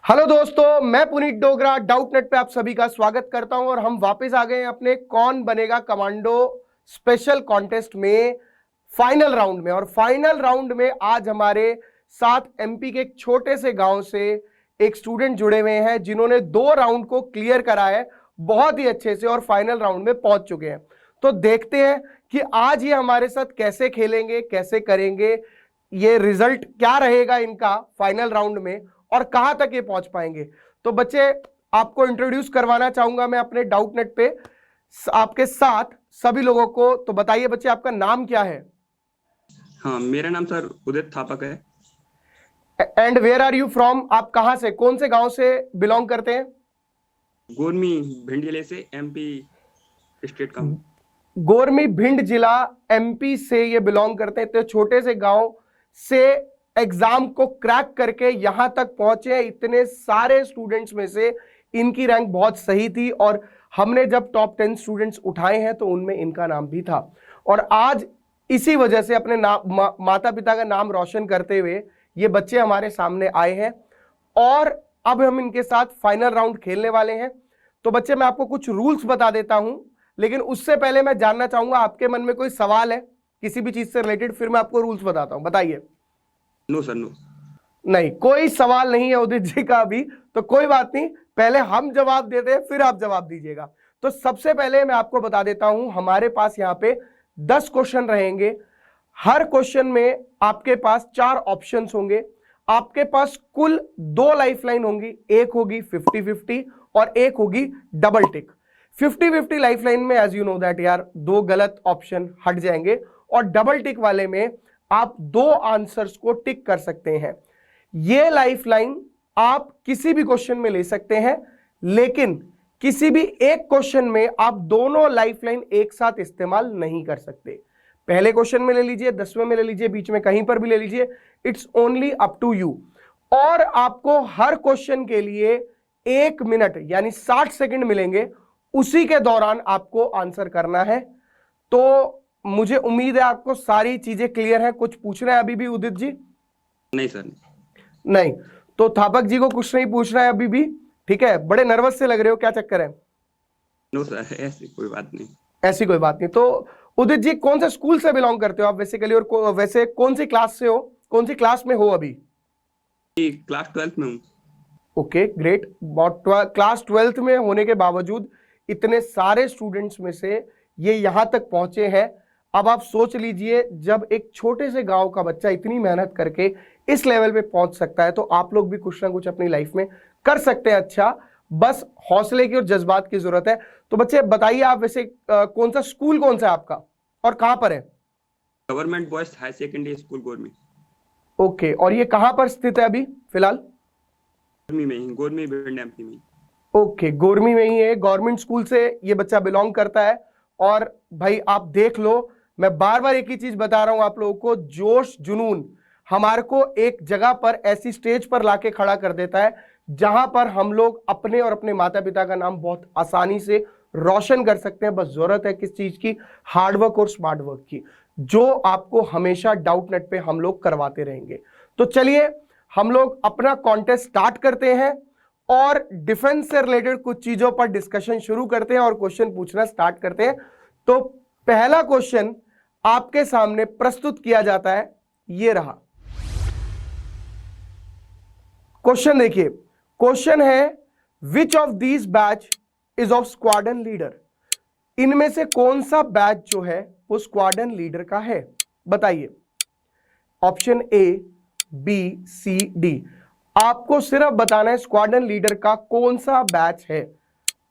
Hello दोस्तों, मैं Puneet Dogra doubt net पे आप सभी का स्वागत करता हूं और हम वापस आ गए हैं अपने कौन बनेगा कमांडो स्पेशल कॉन्टेस्ट में फाइनल राउंड में। और फाइनल राउंड में आज हमारे साथ एमपी के एक छोटे से गांव से एक स्टूडेंट जुड़े हुए हैं जिन्होंने 2 राउंड को क्लियर करा है बहुत ही अच्छे से और फाइनल राउंड में पहुंच चुके हैं। तो देखते हैं कि आज ये हमारे साथ कैसे खेलेंगे, कैसे करेंगे, ये रिजल्ट क्या रहेगा इनका फाइनल राउंड में और कहां तक ये पहुंच पाएंगे। तो बच्चे, आपको इंट्रोड्यूस करवाना चाहूंगा मैं अपने डाउट नेट पे आपके साथ सभी लोगों को। तो बताइए बच्चे, आपका नाम क्या है? हाँ, मेरा नाम सर उदित थापक है। And where are you from? आप कहां से, कौन से गांव से बिलोंग करते हैं? गोरमी भिंड जिले से, एमपी स्टेट का हूँ। गोरमी भिंड जिला एमपी से ये बिलोंग करते हैं। तो छोटे से गांव से एग्जाम को क्रैक करके यहां तक पहुंचे। इतने सारे स्टूडेंट्स में से इनकी रैंक बहुत सही थी और हमने जब टॉप 10 स्टूडेंट्स उठाए हैं तो उनमें इनका नाम भी था। और आज इसी वजह से अपने माता पिता का नाम रोशन करते हुए ये बच्चे हमारे सामने आए हैं और अब हम इनके साथ फाइनल राउंड खेलने वाले हैं। तो बच्चे, मैं आपको कुछ रूल्स बता देता हूं, लेकिन उससे पहले मैं जानना चाहूंगा आपके मन में कोई सवाल है किसी भी चीज से रिलेटेड? फिर मैं आपको रूल्स बताता हूं, बताइए। No sir, no. नहीं, कोई सवाल नहीं है उदित जी का अभी। तो कोई बात नहीं, पहले हम जवाब देते हैं फिर आप जवाब दीजिएगा। तो सबसे पहले मैं आपको बता देता हूं, हमारे पास यहां पे 10 क्वेश्चन रहेंगे। हर क्वेश्चन में आपके पास 4 ऑप्शंस होंगे। आपके पास कुल 2 लाइफलाइन होंगी, एक होगी 50-50 और एक होगी डबल टिक। 50-50 लाइफलाइन में एज यू नो दैट यार 2 गलत ऑप्शन हट जाएंगे और डबल टिक वाले में आप 2 आंसर्स को टिक कर सकते हैं। ये लाइफलाइन आप किसी भी क्वेश्चन में ले सकते हैं, लेकिन किसी भी एक क्वेश्चन में आप दोनों लाइफलाइन एक साथ इस्तेमाल नहीं कर सकते। पहले क्वेश्चन में ले लीजिए, 10वें में ले लीजिए, बीच में कहीं पर भी ले लीजिए, it's only up to you. और आपको हर क्वेश्चन के लिए 1 मिनट यानी 60 सेकंड मिलेंगे, उसी के दौरान आपको आंसर करना है। तो मुझे उम्मीद है आपको सारी चीजें क्लियर हैं। कुछ पूछना है अभी भी उदित जी? नहीं सर। नहीं। तो थापक जी को कुछ नहीं पूछना है अभी भी? ठीक है। बड़े नर्वस से लग रहे हो, क्या चक्कर है? नो सर, ऐसी कोई बात नहीं। ऐसी कोई बात नहीं। तो उदित जी, कौन से स्कूल से बिलोंग करते हो आप बेसिकली, और वैसे कौन सी क्लास से हो, कौन सी क्लास में हो अभी? क्लास 12th में हूँ। Okay, great. क्लास 12th में होने के बावजूद इतने सारे स्टूडेंट्स में से ये यहां तक पहुंचे हैं। अब आप सोच लीजिए, जब एक छोटे से गांव का बच्चा इतनी मेहनत करके इस लेवल पे पहुंच सकता है, तो आप लोग भी कुछ ना कुछ अपनी लाइफ में कर सकते हैं। अच्छा, बस हौसले की और जज्बात की जरूरत है। तो बच्चे बताइए, आप वैसे कौन सा स्कूल, कौन सा आपका और कहां पर है? Government boys high secondary school Gormi. Okay, और ये कहां पर स्थित है अभी फिलहाल? गोरमी में ही, गोरमी भिंड एमपी में। ओके, गोरमी में ही है। गवर्नमेंट स्कूल से ये बच्चा बिलोंग करता है। और भाई आप देख लो, मैं बार बार एक ही चीज बता रहा हूं आप लोगों को, जोश जुनून हमारे को एक जगह पर ऐसी स्टेज पर लाके खड़ा कर देता है जहां पर हम लोग अपने और अपने माता पिता का नाम बहुत आसानी से रोशन कर सकते हैं। बस जरूरत है किस चीज की? हार्डवर्क और स्मार्ट वर्क की, जो आपको हमेशा डाउट नेट पे हम लोग करवाते रहेंगे। तो चलिए हम लोग अपना कॉन्टेस्ट स्टार्ट करते हैं और डिफेंस से रिलेटेड कुछ चीजों पर डिस्कशन शुरू करते हैं और क्वेश्चन पूछना स्टार्ट करते हैं। तो पहला क्वेश्चन आपके सामने प्रस्तुत किया जाता है, ये रहा क्वेश्चन। देखिए, क्वेश्चन है, which of these batch is of squadron leader? इनमें से कौन सा बैच जो है वो स्क्वाड्रन लीडर का है? बताइए। Option A, B, C, D. आपको सिर्फ बताना है स्क्वाड्रन लीडर का कौन सा बैच है।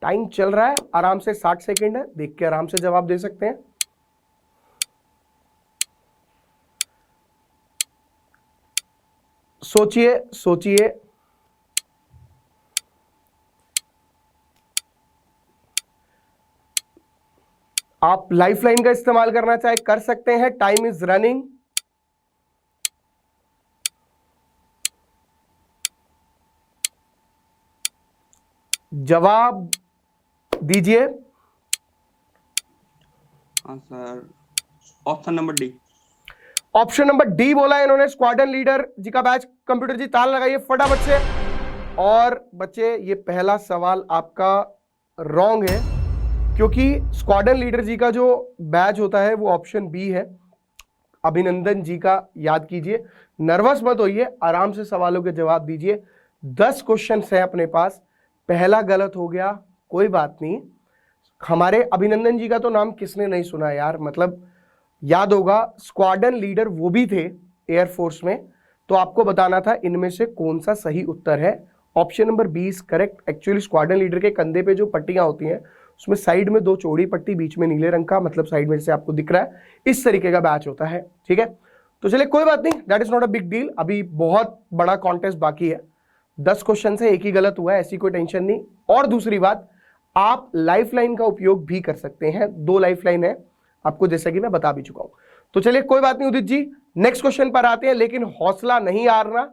टाइम चल रहा है, आराम से 60 सेकंड है, देख के आराम से जवाब दे सकते हैं। सोचिए सोचिए। आप लाइफलाइन का इस्तेमाल करना चाहे कर सकते हैं। Time is running. जवाब दीजिए। हाँ sir, option number D. Option number D बोला इन्होंने, स्क्वाड्रन लीडर जी का बैच। कंप्यूटर जी ताल लगाइए फटाफट से। और बच्चे ये पहला सवाल आपका रॉन्ग है, क्योंकि स्क्वाड्रन लीडर जी का जो बैच होता है वो ऑप्शन बी है। अभिनंदन जी का याद कीजिए, नर्वस मत होइए, आराम से सवालों के जवाब दीजिए। 10 क्वेश्चन है अपने पास, पहला गलत हो गया, कोई बात नहीं। हमारे अभिनंदन जी का तो नाम किसने नहीं सुना यार, मतलब याद होगा, स्क्वाड्रन लीडर वो भी थे एयरफोर्स में। तो आपको बताना था इनमें से कौन सा सही उत्तर है। Option number 20 correct. Actually squadron leader के कंधे पे जो पट्टियां होती हैं उसमें साइड में 2 चौड़ी पट्टी, बीच में नीले रंग का, मतलब साइड में जैसे आपको दिख रहा है, इस तरीके का बैच होता है। ठीक है, तो चलिए कोई बात नहीं, that is not a big deal. अभी बहुत बड़ा कॉन्टेस्ट बाकी है, 10 क्वेश्चन से एक ही गलत हुआ है, ऐसी कोई टेंशन नहीं। और दूसरी बात, आप लाइफलाइन का उपयोग भी कर सकते हैं, 2 लाइफलाइन है आपको, जैसा कि मैं बता भी चुका हूं। तो चलिए कोई बात नहीं उदित जी, नेक्स्ट क्वेश्चन पर आते हैं, लेकिन हौसला नहीं हारना,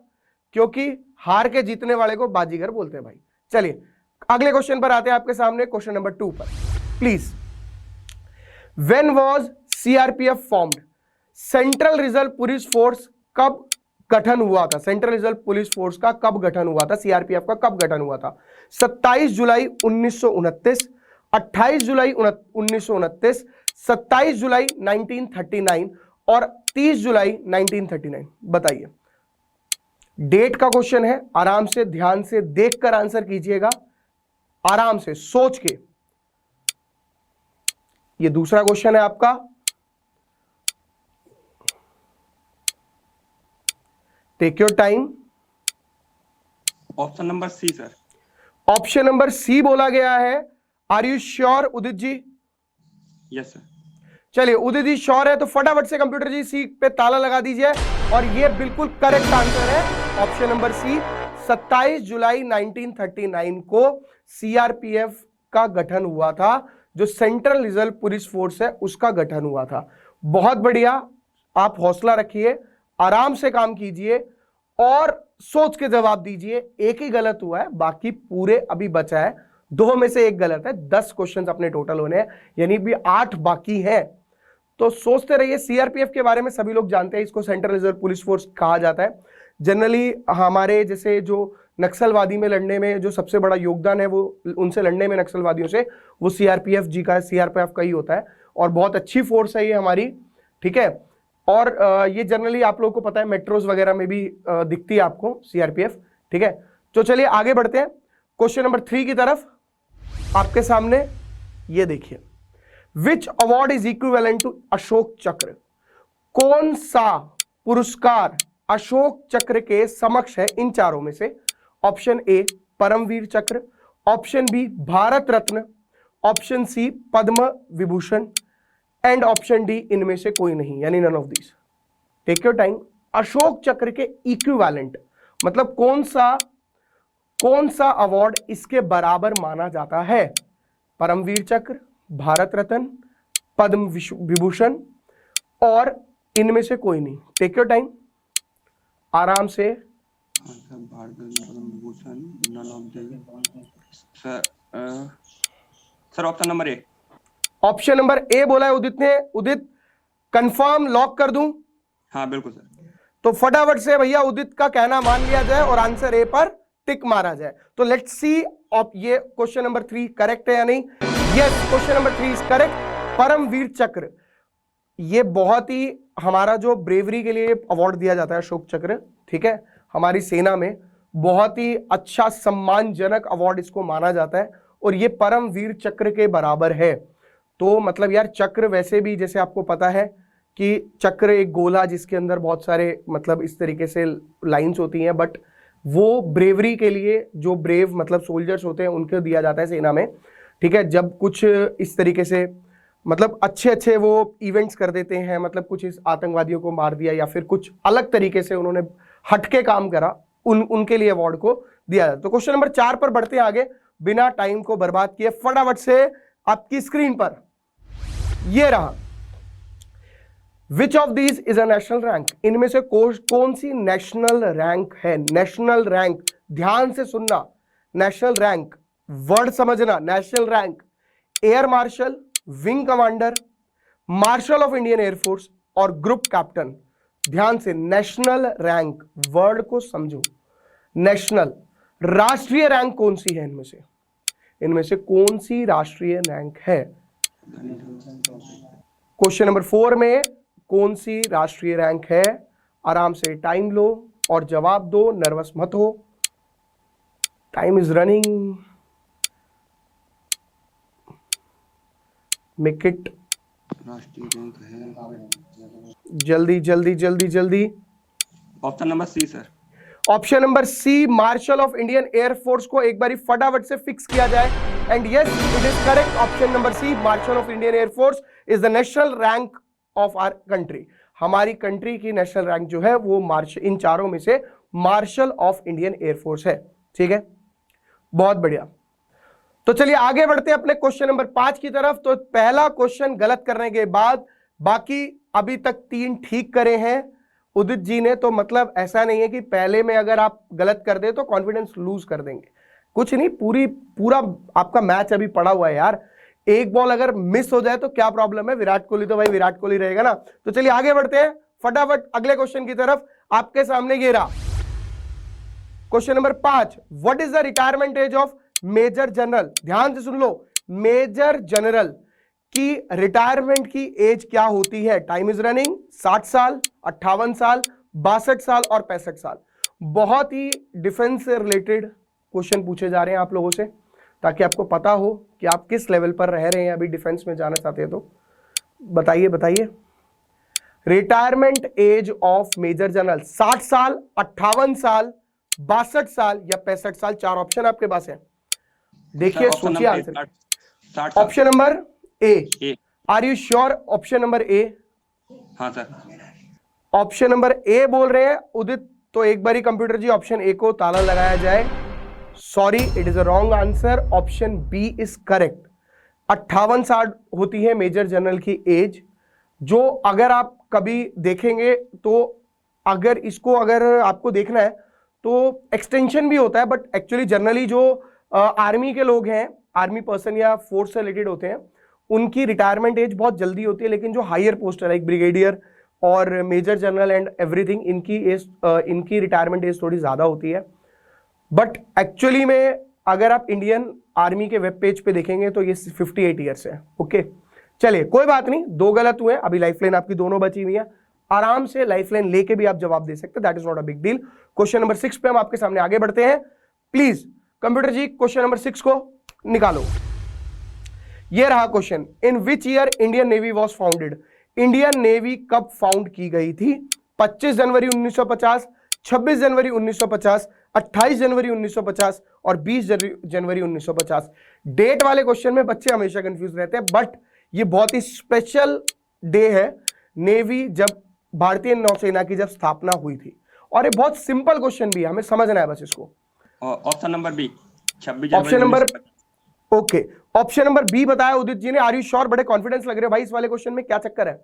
क्योंकि हार के जीतने वाले को बाजीगर बोलते हैं भाई। चलिए अगले क्वेश्चन पर आते हैं आपके सामने, क्वेश्चन नंबर 2 पर please. When was CRPF formed? Central reserve police force कब गठन हुआ था? सेंट्रल रिजर्व पुलिस फोर्स का कब गठन हुआ था? सीआरपीएफ का कब गठन हुआ था? 27 जुलाई 1929, 28 जुलाई 1929, 27 जुलाई 1939 और 30 जुलाई 1939। बताइए, डेट का क्वेश्चन है, आराम से ध्यान से देखकर आंसर कीजिएगा, आराम से सोच के। ये दूसरा क्वेश्चन है आपका, take your time. Option number C sir. Option number C बोला गया है। Are you sure Udit ji? Yes sir. चलिए उदित जी श्योर है तो फटाफट से कंप्यूटर जी सी पे ताला लगा दीजिए, और ये बिल्कुल करेक्ट आंसर है, ऑप्शन नंबर सी। 27 जुलाई 1939 को सीआरपीएफ का गठन हुआ था, जो सेंट्रल रिजर्व पुलिस फोर्स है उसका गठन हुआ था। बहुत बढ़िया, आप हौसला रखिए, आराम से काम कीजिए और सोच के जवाब दीजिए। एक ही गलत हुआ है, बाकी पूरे अभी बचा है, 2 में से 1 गलत है। 10 क्वेश्चन अपने टोटल होने हैं, यानी भी 8 बाकी हैं। तो सोचते रहिए। सीआरपीएफ के बारे में सभी लोग जानते हैं, इसको सेंट्रल रिजर्व पुलिस फोर्स कहा जाता है। जनरली हमारे जैसे जो नक्सलवादी में लड़ने में जो सबसे बड़ा योगदान है, वो उनसे लड़ने में नक्सलवादियों से, वो सीआरपीएफ जी का, सीआरपीएफ का ही होता है, और बहुत अच्छी फोर्स है ये हमारी। ठीक है, और ये जनरली आप लोगों को पता है मेट्रोज वगैरह में भी दिखती है आपको सीआरपीएफ। ठीक है, तो चलिए आगे बढ़ते हैं क्वेश्चन नंबर 3 की तरफ। आपके सामने ये देखिए, which award is equivalent to Ashok Chakra? कौन सा पुरस्कार अशोक चक्र के समक्ष है इन चारों में से? Option A Paramvir Chakra, option B Bharat Ratna, option C Padma Vibhushan and option D इनमें से कोई नहीं, यानी none of these. Take your time. Ashok Chakra के इक्विवेलेंट मतलब कौन सा अवार्ड इसके बराबर माना जाता है? परमवीर चक्र, भारत रत्न, पद्म विभूषण और इनमें से कोई नहीं। टेक योर टाइम, आराम से। Bharat Ratna, Padma Vibhushan, none of sir option number A. Option number A बोला है उदित ने। उदित कंफर्म लॉक कर दूं? हाँ बिल्कुल सर। तो फटाफट से भैया उदित का कहना मान लिया जाए और आंसर ए पर टिक मारा जाए। तो लेट्स सी ये क्वेश्चन नंबर 3 करेक्ट है या नहीं। Yes, question number 3 is correct. Paramvir Chakra, ये बहुत ही हमारा जो ब्रेवरी के लिए अवार्ड दिया जाता है अशोक चक्र, ठीक है, हमारी सेना में बहुत ही अच्छा सम्मानजनक अवार्ड इसको माना जाता है, और ये परमवीर चक्र के बराबर है। तो मतलब यार चक्र वैसे भी जैसे आपको पता है कि चक्र एक गोला जिसके अंदर बहुत सारे मतलब इस तरीके से लाइंस होती हैं, बट वो ब्रेवरी के लिए जो ब्रेव मतलब सोल्जर्स होते हैं उनको दिया जाता है सेना में। ठीक है, जब कुछ इस तरीके से मतलब अच्छे वो इवेंट्स कर देते हैं, मतलब कुछ इस आतंकवादियों को मार दिया या फिर कुछ अलग तरीके से उन्होंने हटके काम करा, उनके लिए अवार्ड को दिया जाता है। तो क्वेश्चन नंबर 4 पर बढ़ते हैं आगे, बिना टाइम को बर्बाद किए फटाफट से आपकी स्क्रीन पर ये रहा। Which of these is a national rank? इनमें से कौन सी नेशनल रैंक है? नेशनल रैंक, ध्यान से सुनना, नेशनल रैंक वर्ड समझना। National rank, air marshal, wing commander, martial of Indian air force और ग्रुप कैप्टन। ध्यान से, नेशनल रैंक वर्ड को समझो। नेशनल राष्ट्रीय रैंक कौन सी है इनमें से? इनमें से कौन सी राष्ट्रीय रैंक है? क्वेश्चन नंबर 4 में कौन सी राष्ट्रीय रैंक है? आराम से टाइम लो और जवाब दो, नर्वस मत हो, time is running, make it राष्ट्रीय रैंक है जल्दी जल्दी जल्दी जल्दी। Option number C sir. Option number C, marshal of Indian air force को एक बारी फटाफट से फिक्स किया जाए। And yes, it is correct. Option number C, marshal of Indian air force is the national rank of our country. हमारी कंट्री की नेशनल रैंक जो है वो इन चारों में से मार्शल ऑफ इंडियन एयरफोर्स है। ठीक है, बहुत बढ़िया। तो चलिए आगे बढ़ते हैं अपने क्वेश्चन नंबर 5 की तरफ। तो पहला क्वेश्चन गलत करने के बाद बाकी अभी तक 3 ठीक करे हैं उदित जी ने। तो मतलब ऐसा नहीं है कि पहले में अगर आप गलत कर दे तो कॉन्फिडेंस लूज कर देंगे, कुछ नहीं, पूरा आपका मैच अभी पड़ा हुआ है यार। एक बॉल अगर मिस हो जाए तो क्या प्रॉब्लम है, विराट कोहली तो भाई विराट कोहली रहेगा ना। तो चलिए आगे बढ़ते हैं फटाफट अगले क्वेश्चन की तरफ। आपके सामने ये रहा question number 5, what is the retirement age of major general? ध्यान से सुन लो, मेजर जनरल की रिटायरमेंट की एज क्या होती है? Time is running. 60 साल, 58 साल, 62 साल और 65 साल। बहुत ही डिफेंस से रिलेटेड क्वेश्चन पूछे जा रहे हैं आप लोगों से, ताकि आपको पता हो कि आप किस लेवल पर रह रहे हैं। अभी डिफेंस में जाना चाहते हैं तो बताइए बताइए। Retirement age of major general 60 साल, 58 साल, 62 साल या 65 साल। 4 ऑप्शन आपके पास है, देखिए सोचिए answer. Option number A, are you sure? Option number A? हाँ सर। ऑप्शन नंबर ए बोल रहे हैं उदित, तो एक बारी कंप्यूटर जी ऑप्शन ए को ताला लगाया जाए। Sorry, it is a wrong answer. Option B is correct. 58 साल होती है मेजर जनरल की एज, जो अगर आप कभी देखेंगे तो अगर आपको देखना है तो एक्सटेंशन भी होता है, बट एक्चुअली जनरली जो आर्मी के लोग हैं, आर्मी पर्सन या फोर्स से रिलेटेड होते हैं, उनकी रिटायरमेंट एज बहुत जल्दी होती है। लेकिन जो हायर पोस्ट है लाइक ब्रिगेडियर और मेजर जनरल एंड एवरीथिंग, इनकी रिटायरमेंट एज थोड़ी ज्यादा होती है। बट एक्चुअली में अगर आप इंडियन आर्मी के वेब पेज पे देखेंगे तो ये 58 ईयर्स है। ओके, चलिए कोई बात नहीं, 2 गलत हुए, अभी लाइफलाइन आपकी दोनों बची हुई है। आराम से लाइफलाइन लेके भी आप जवाब दे सकते हैं, that is not a big deal. Question number 6 पे हम आपके सामने आगे बढ़ते हैं। Please computer ji question number 6 को निकालो। ये रहा question, in which year Indian navy was founded? Indian navy कब फाउंड की गई थी? 25 जनवरी 1950, 26 जनवरी 1950, 28 जनवरी 1950 और 20 जनवरी 1950। डेट वाले क्वेश्चन में बच्चे हमेशा कंफ्यूज रहते हैं, बट ये बहुत ही स्पेशल डे है, नेवी जब भारतीय नौसेना की जब स्थापना हुई थी। और ये बहुत सिंपल क्वेश्चन भी है, हमें समझना है बस इसको। Option number B, 26 option number, okay, option number B बताया उदित जी ने। Are you sure? बड़े कॉन्फिडेंस लग रहे हो भाई इस वाले क्वेश्चन में, क्या चक्कर है?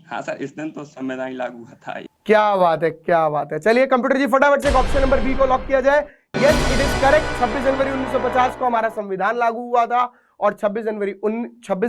हाँ सर, इस दिन तो संविधान लागू हुआ था। क्या बात है, क्या बात है। चलिए कंप्यूटर जी फटाफट से ऑप्शन नंबर बी को लॉक किया जाए। Yes, it is correct. 26 जनवरी 1950 को हमारा संविधान लागू हुआ था और 26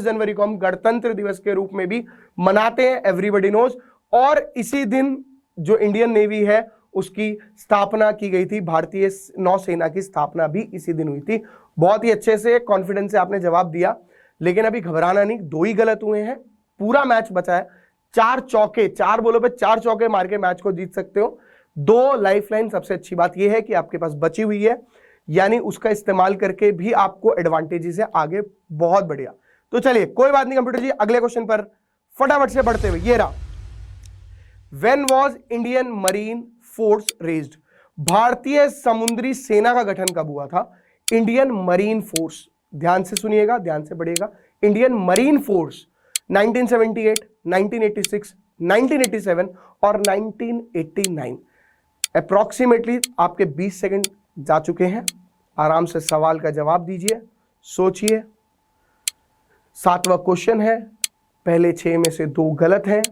जनवरी को हम गणतंत्र दिवस के रूप में भी मनाते हैं, एवरीबॉडी नोज। और इसी दिन जो इंडियन नेवी है उसकी स्थापना की गई थी, भारतीय नौसेना की स्थापना भी इसी दिन हुई थी। बहुत ही अच्छे से कॉन्फिडेंस से आपने जवाब दिया, लेकिन अभी घबराना नहीं, 2 ही गलत हुए हैं, पूरा मैच बचा है। 4 चौके, 4 बोलो पे 4 चौके मार के मैच को जीत सकते हो। 2 लाइफलाइन, सबसे अच्छी बात यह है कि आपके पास बची हुई है, यानी उसका इस्तेमाल करके भी आपको एडवांटेज है आगे। बहुत बढ़िया। तो चलिए कोई बात नहीं कंप्यूटर जी, अगले क्वेश्चन पर फटाफट से बढ़ते हुए ये रहा, when was Indian marine force raised? भारतीय समुद्री सेना का गठन कब हुआ था? इंडियन मरीन फोर्स, ध्यान से सुनिएगा, ध्यान से पढ़िएगा। इंडियन मरीन फोर्स 1978, 1986, 1987 और 1989। अप्रॉक्सीमेटली आपके 20 सेकंड जा चुके हैं। आराम से सवाल का जवाब दीजिए, सोचिए। 7वां क्वेश्चन है, पहले 6 में से 2 गलत हैं,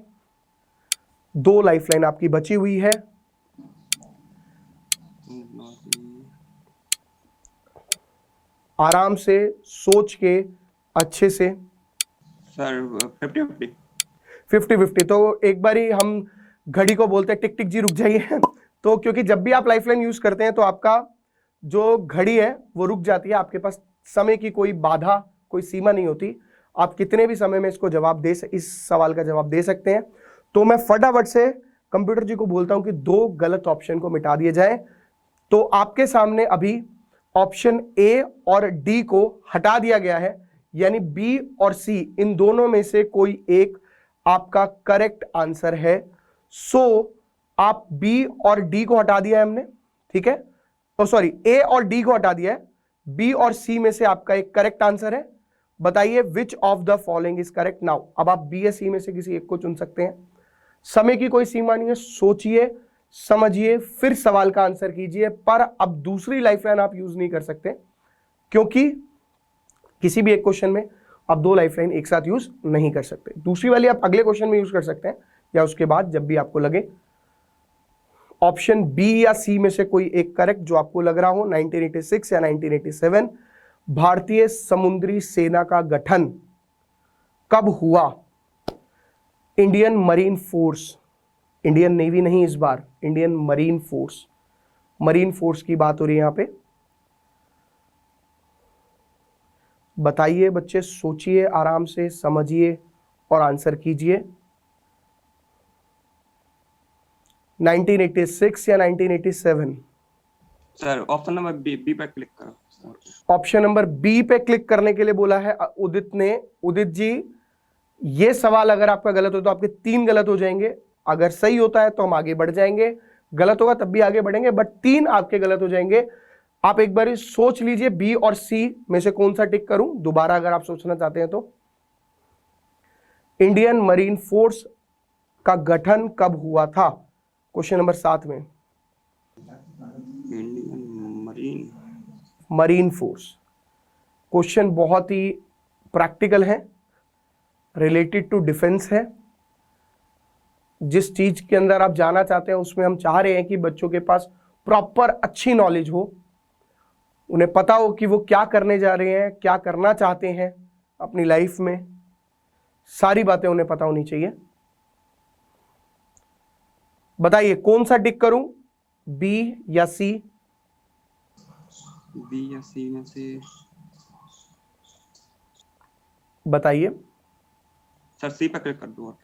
2 लाइफलाइन आपकी बची हुई है। आराम से सोच के अच्छे से। सर 50-50। 50-50। तो एक बारी हम घड़ी को बोलते हैं टिक टिक जी रुक जाइए। तो क्योंकि जब भी आप लाइफलाइन यूज करते हैं तो आपका जो घड़ी है वो रुक जाती है, आपके पास समय की कोई बाधा, कोई सीमा नहीं होती, आप कितने भी समय में इसको जवाब इस सवाल का जवाब दे सकते हैं। तो मैं फटाफट से कंप्यूटर जी को बोलता हूं कि 2 गलत ऑप्शन को मिटा दिए जाए। तो आपके सामने अभी ऑप्शन ए और डी को हटा दिया गया है, यानी बी और सी इन दोनों में से कोई एक आपका करेक्ट आंसर है। सो आप बी और डी को हटा दिया है हमने, ठीक है, तो सॉरी ए और डी को हटा दिया है, बी और सी में से आपका एक करेक्ट आंसर है। बताइए which of the following is correct now. अब आप बी या सी में से किसी एक को चुन सकते हैं, समय की कोई सीमा नहीं है, सोचिए समझिए फिर सवाल का आंसर कीजिए। पर अब दूसरी लाइफलाइन आप यूज नहीं कर सकते, क्योंकि किसी भी एक क्वेश्चन में आप 2 लाइफलाइन एक साथ यूज नहीं कर सकते। दूसरी वाली आप अगले क्वेश्चन में यूज कर सकते हैं या उसके बाद, जब भी आपको लगे। ऑप्शन बी या सी में से कोई एक करेक्ट जो आपको लग रहा हो। 1986 या 1987 भारतीय समुद्री सेना का गठन कब हुआ? Indian marine force, Indian navy नहीं इस बार, Indian marine force, marine force की बात हो रही है यहां पे। बताइए बच्चे, सोचिए आराम से, समझिए और आंसर कीजिए। 1986 या 1987? सर ऑप्शन नंबर बी पर क्लिक करो। ऑप्शन नंबर बी पे क्लिक करने के लिए बोला है उदित ने। उदित जी, ये सवाल अगर आपका गलत हो तो आपके 3 गलत हो जाएंगे, अगर सही होता है तो हम आगे बढ़ जाएंगे, गलत होगा तब भी आगे बढ़ेंगे, बट 3 आपके गलत हो जाएंगे। आप एक बार सोच लीजिए बी और सी में से कौन सा टिक करूं, दोबारा अगर आप सोचना चाहते हैं तो। इंडियन मरीन फोर्स का गठन कब हुआ था? क्वेश्चन नंबर 7 में। इंडियन मरीन फोर्स क्वेश्चन बहुत ही प्रैक्टिकल है, रिलेटेड टू डिफेंस है। जिस चीज के अंदर आप जाना चाहते हैं उसमें हम चाह रहे हैं कि बच्चों के पास प्रॉपर अच्छी नॉलेज हो, उन्हें पता हो कि वो क्या करने जा रहे हैं, क्या करना चाहते हैं अपनी लाइफ में, सारी बातें उन्हें पता होनी चाहिए। बताइए कौन सा टिक करूं, बी या सी? बी या सी में से बताइए। सर सी पर क्लिक कर दो।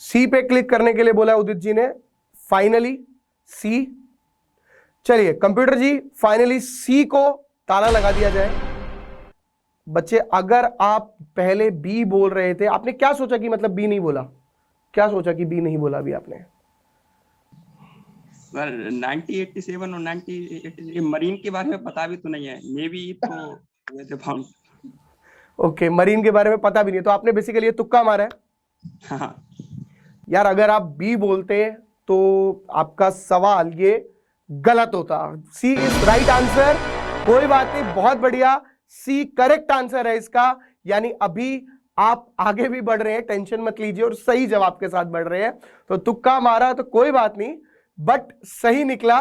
सी पे क्लिक करने के लिए बोला उदित जी ने, फाइनली सी। चलिए कंप्यूटर जी, फाइनली सी को ताला लगा दिया जाए। बच्चे अगर आप पहले बी बोल रहे थे, आपने क्या सोचा कि मतलब बी नहीं बोला, क्या सोचा कि बी नहीं बोला अभी आपने? सर 1987 और 1988 मरीन के बारे में पता भी तो नहीं है, मे बी तो वैसे फाउंड। ओके, मरीन के बारे में पता भी नहीं, तो आपने बेसिकली ये तुक्का मारा है। हाँ यार अगर आप बी बोलते तो आपका सवाल ये गलत होता। सी इज राइट आंसर। कोई बात नहीं, बहुत बढ़िया, सी करेक्ट आंसर है इसका। यानी अभी आप आगे भी बढ़ रहे हैं, टेंशन मत लीजिए, और सही जवाब के साथ बढ़ रहे हैं। तो तुक्का मारा तो कोई बात नहीं, बट सही निकला,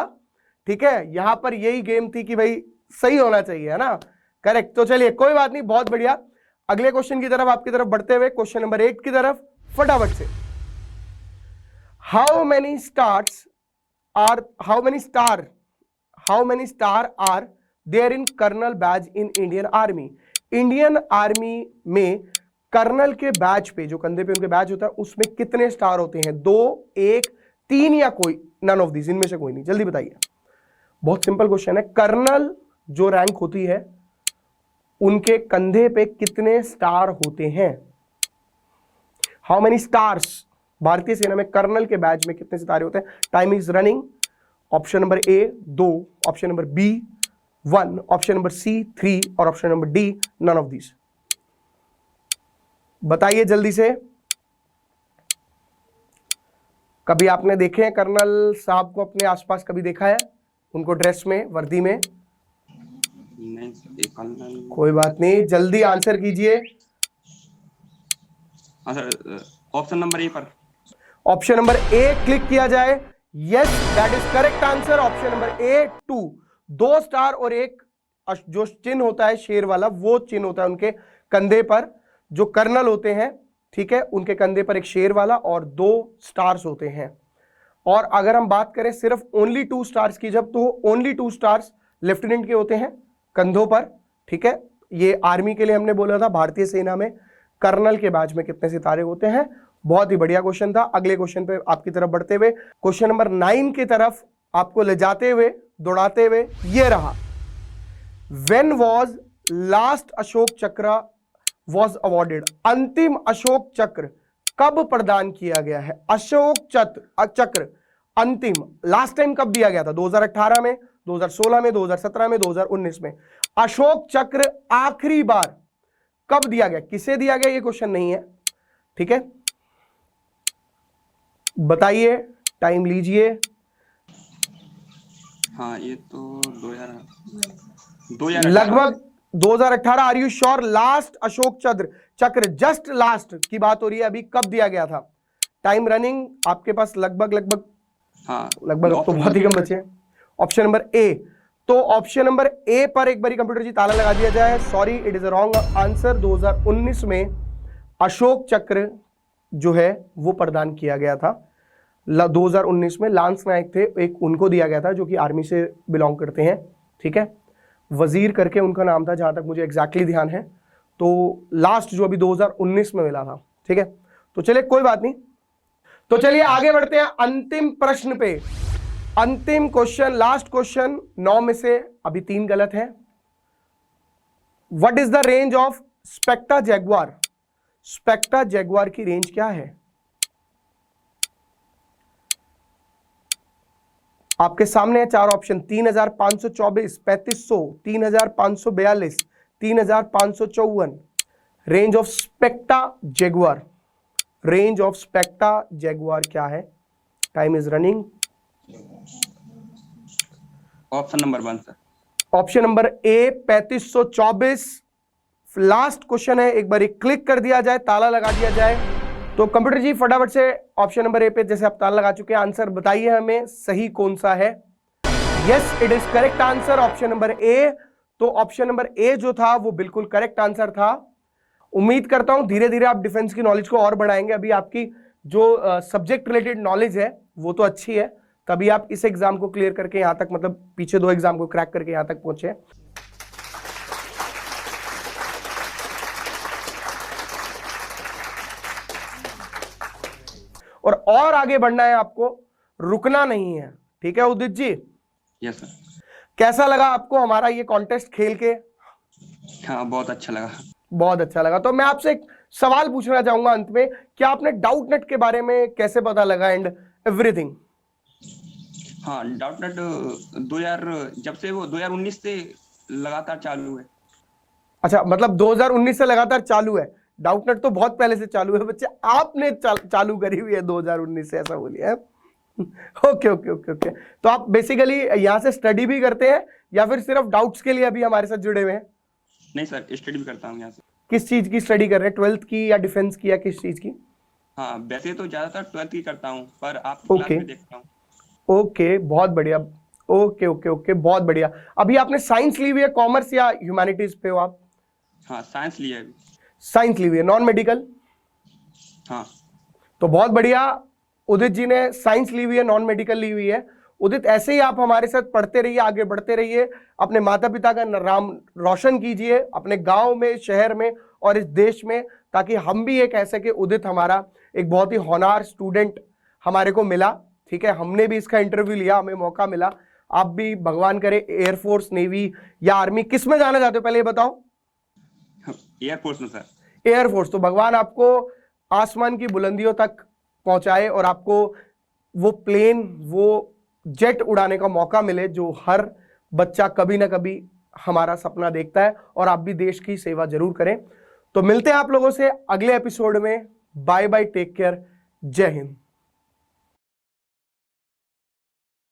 ठीक है। यहां पर यही गेम थी कि भाई सही होना चाहिए, है ना, करेक्ट। तो चलिए कोई बात नहीं, बहुत बढ़िया। अगले क्वेश्चन की तरफ आपकी तरफ बढ़ते हुए, क्वेश्चन नंबर 8 की तरफ फटाफट से। How many star are there in colonel batch in Indian army? Indian army में कर्नल के बैच पे, जो कंधे पे उनके बैच होता है, उसमें कितने स्टार होते हैं? 2, 1, 3 या कोई, नन ऑफ दिस, इनमें से कोई नहीं। जल्दी बताइए, बहुत सिंपल क्वेश्चन है। कर्नल जो रैंक होती है उनके कंधे पे कितने स्टार होते हैं? हाउ मेनी स्टार्स, भारतीय सेना में कर्नल के बैच में कितने सितारे होते हैं? Time is running. Option number A 2, option number B 1, option number C 3 और option number D none of this. बताइए जल्दी से। कभी आपने देखे हैं कर्नल साहब को अपने आसपास, कभी देखा है उनको ड्रेस में, वर्दी में? नहीं, कोई बात नहीं, जल्दी आंसर कीजिए। ऑप्शन नंबर ए पर। ऑप्शन नंबर ए क्लिक किया जाए। Yes, that is correct answer. Option number A 2, 2 star और एक जो चिन्ह होता है शेर वाला, वो चिन्ह होता है उनके कंधे पर। जो कर्नल होते हैं, ठीक है, उनके कंधे पर एक शेर वाला और 2 स्टार्स होते हैं। और अगर हम बात करें सिर्फ ओनली 2 स्टार्स की, जब तो ओनली 2 स्टार्स लेफ्टिनेंट के होते हैं कंधों पर, ठीक है। ये आर्मी के लिए हमने बोला था, भारतीय सेना में कर्नल के बैच में कितने सितारे होते हैं। बहुत ही बढ़िया क्वेश्चन था। अगले क्वेश्चन पे आपकी तरफ बढ़ते हुए, क्वेश्चन नंबर 9 की तरफ आपको ले जाते हुए, दौड़ाते हुए, ये रहा। व्हेन वॉज लास्ट अशोक चक्र वॉज अवॉर्डेड? अंतिम अशोक चक्र कब प्रदान किया गया है? अशोक चक्र अंतिम लास्ट टाइम कब दिया गया था? 2018 में, 2016 में, 2017 में, 2019 में। अशोक चक्र आखिरी बार कब दिया गया, किसे दिया गया, ये क्वेश्चन नहीं है, ठीक है। बताइए, टाइम लीजिए। हाँ ये तो 2018 लगभग 2018। Are you sure? Last Ashok Chakra just last की बात हो रही है, अभी कब दिया गया था? टाइम रनिंग आपके पास लगभग हाँ लगभग अब तो बहुत ही कम बचे। ऑप्शन नंबर ए। तो ऑप्शन नंबर ए पर एक बारी कंप्यूटर जी ताला लगा दिया जाए। Sorry, it is a wrong answer. 2019 में अशोक चक्र जो है वो प्रदान किया गया था। 2019 में लांस नायक थे, एक उनको दिया गया था जो कि आर्मी से बिलोंग करते हैं, ठीक है। वजीर करके उनका नाम था, जहां तक मुझे एग्जैक्टली ध्यान है। तो लास्ट जो अभी 2019 में मिला था, ठीक है। तो चलिए कोई बात नहीं। तो चलिए आगे बढ़ते हैं अंतिम प्रश्न पे। अंतिम क्वेश्चन, लास्ट क्वेश्चन। 9 में से अभी 3 गलत है। What is the range of spectra Jaguar? Spectra Jaguar की रेंज क्या है? आपके सामने है 4 option. 3524, 3500, 3542, 3554। Range of spectra Jaguar, range of spectra Jaguar क्या है? Time is running. Option number 1 sir. Option number A 3524 last question है। एक बार क्लिक कर दिया जाए, ताला लगा दिया जाए। तो कंप्यूटर जी फटाफट से ऑप्शन नंबर ए पे, जैसे आप ताला लगा चुके हैं, आंसर बताइए हमें सही कौन सा है। Yes, it is correct answer, option number ए। तो ऑप्शन नंबर ए जो था वो बिल्कुल करेक्ट आंसर था। उम्मीद करता हूं धीरे धीरे आप डिफेंस की नॉलेज को और बढ़ाएंगे। अभी आपकी जो सब्जेक्ट रिलेटेड नॉलेज है वो तो अच्छी है, तभी आप इस एग्जाम को क्लियर करके यहां तक, मतलब पीछे 2 एग्जाम को क्रैक करके यहां तक पहुंचे। और आगे बढ़ना है आपको, रुकना नहीं है, ठीक है उदित जी? Yes sir. कैसा लगा आपको हमारा ये कॉन्टेस्ट खेल के? हाँ बहुत अच्छा लगा। बहुत अच्छा लगा। तो मैं आपसे एक सवाल पूछना चाहूंगा अंत में, क्या आपने डाउट नेट के बारे में कैसे पता लगा एंड एवरीथिंग? हाँ डाउट नेट 2019 से लगातार चालू है। अच्छा, मतलब 2019 से लगातार चालू है। डाउट नेट तो बहुत पहले से चालू है बच्चे, आपने चालू करी हुई है 2019 से, ऐसा बोलिए। Okay okay okay okay. तो आप बेसिकली यहाँ से स्टडी भी करते हैं या फिर सिर्फ डाउट्स के लिए अभी हमारे साथ जुड़े हुए हैं? नहीं सर, स्टडी भी करता हूँ यहाँ से। किस चीज की स्टडी कर रहे हैं? 12th की या डिफेंस की या किस चीज की? हाँ वैसे तो ज्यादातर 12th की करता हूँ, पर आपकी क्लास में देखता हूँ। ओके, बहुत बढ़िया। ओके ओके ओके, बहुत बढ़िया। अभी आपने साइंस ली हुई है, कॉमर्स या ह्यूमैनिटीज पे हो आप? हाँ साइंस लिया है। साइंस ली हुई है, नॉन मेडिकल? हाँ। तो बहुत बढ़िया, उदित जी ने साइंस ली हुई है, नॉन मेडिकल ली हुई है। उदित ऐसे ही आप हमारे साथ पढ़ते रहिए, आगे बढ़ते रहिए, अपने माता पिता का नाम रोशन कीजिए अपने गांव में, शहर में और इस देश में, ताकि हम भी ये कह सके उदित हमारा एक बहुत ही होनहार स्टूडेंट हमारे को मिला, ठीक है। हमने भी इसका इंटरव्यू लिया, हमें मौका मिला। आप भी भगवान करे एयरफोर्स, नेवी या आर्मी, किस में जाना चाहते हो पहले ये बताओ? एयरफोर्स में सर। एयरफोर्स। तो भगवान आपको आसमान की बुलंदियों तक पहुंचाए और आपको वो प्लेन, वो जेट उड़ाने का मौका मिले जो हर बच्चा कभी ना कभी हमारा सपना देखता है। और आप भी देश की सेवा जरूर करें। तो मिलते हैं आप लोगों से अगले एपिसोड में। बाय बाय, टेक केयर, जय हिंद।